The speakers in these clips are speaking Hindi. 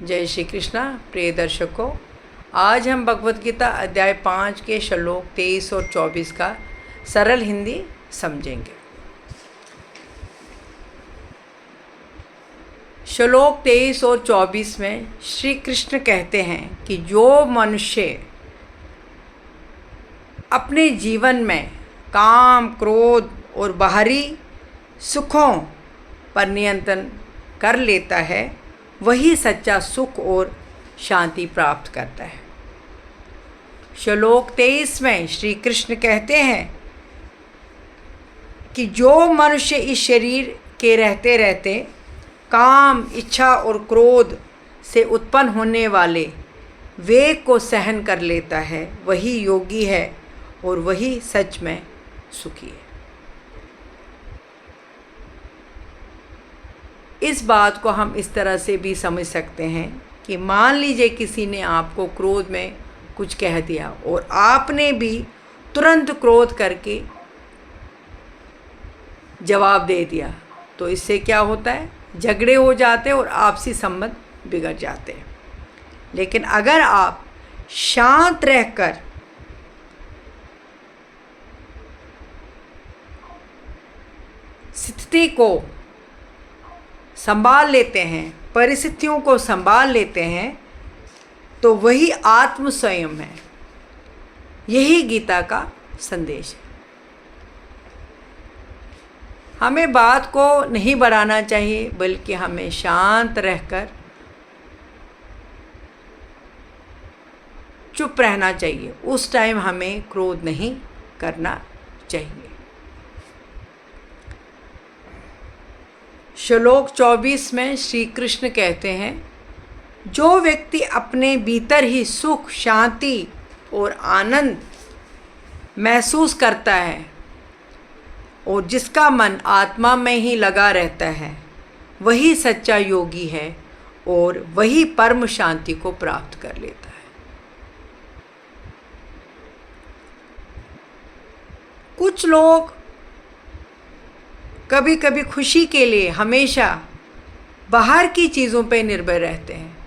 जय श्री कृष्णा। प्रिय दर्शकों, आज हम भगवद गीता अध्याय 5 के श्लोक 23 और 24 का सरल हिंदी समझेंगे। श्लोक 23 और 24 में श्री कृष्ण कहते हैं कि जो मनुष्य अपने जीवन में काम, क्रोध और बाहरी सुखों पर नियंत्रण कर लेता है, वही सच्चा सुख और शांति प्राप्त करता है। श्लोक 23 में श्री कृष्ण कहते हैं कि जो मनुष्य इस शरीर के रहते रहते काम, इच्छा और क्रोध से उत्पन्न होने वाले वेग को सहन कर लेता है, वही योगी है और वही सच में सुखी है। इस बात को हम इस तरह से भी समझ सकते हैं कि मान लीजिए किसी ने आपको क्रोध में कुछ कह दिया और आपने भी तुरंत क्रोध करके जवाब दे दिया, तो इससे क्या होता है, झगड़े हो जाते और आपसी संबंध बिगड़ जाते हैं। लेकिन अगर आप शांत रहकर स्थिति को संभाल लेते हैं, परिस्थितियों को संभाल लेते हैं, तो वही आत्म संयम है। यही गीता का संदेश है। हमें बात को नहीं बढ़ाना चाहिए, बल्कि हमें शांत रहकर चुप रहना चाहिए। उस टाइम हमें क्रोध नहीं करना चाहिए। श्लोक 24 में श्री कृष्ण कहते हैं, जो व्यक्ति अपने भीतर ही सुख, शांति और आनंद महसूस करता है और जिसका मन आत्मा में ही लगा रहता है, वही सच्चा योगी है और वही परम शांति को प्राप्त कर लेता है। कुछ लोग कभी कभी खुशी के लिए हमेशा बाहर की चीज़ों पर निर्भर रहते हैं।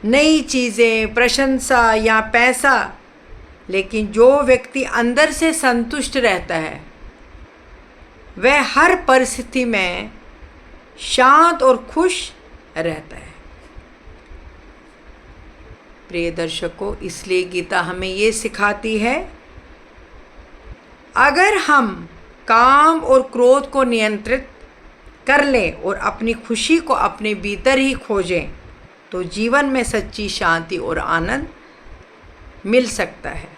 नई चीज़ें, प्रशंसा या पैसा। लेकिन जो व्यक्ति अंदर से संतुष्ट रहता है, वह हर परिस्थिति में शांत और खुश रहता है। प्रिय दर्शकों, इसलिए गीता हमें ये सिखाती है, अगर हम काम और क्रोध को नियंत्रित कर लें और अपनी खुशी को अपने भीतर ही खोजें, तो जीवन में सच्ची शांति और आनंद मिल सकता है।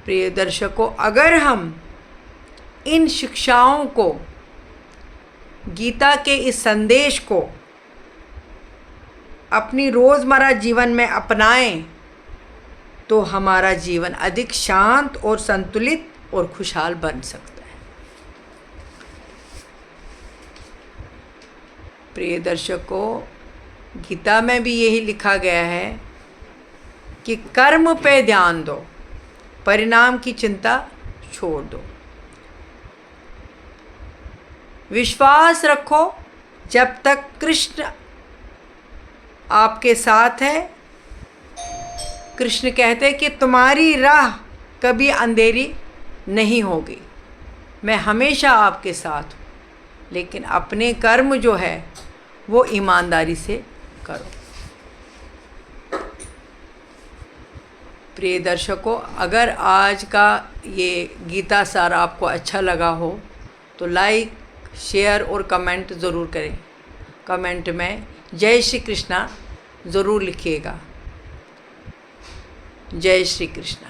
प्रिय दर्शकों, अगर हम इन शिक्षाओं को, गीता के इस संदेश को अपनी रोज़मर्रा जीवन में अपनाएं, तो हमारा जीवन अधिक शांत और संतुलित और खुशहाल बन सकता है। प्रिय दर्शकों, गीता में भी यही लिखा गया है कि कर्म पे ध्यान दो, परिणाम की चिंता छोड़ दो। विश्वास रखो, जब तक कृष्ण आपके साथ है। कृष्ण कहते हैं कि तुम्हारी राह कभी अंधेरी नहीं होगी, मैं हमेशा आपके साथ हूँ। लेकिन अपने कर्म जो है वो ईमानदारी से करो। प्रिय दर्शकों, अगर आज का ये गीता सार आपको अच्छा लगा हो तो लाइक, शेयर और कमेंट ज़रूर करें। कमेंट में जय श्री कृष्णा ज़रूर लिखिएगा। जय श्री कृष्णा।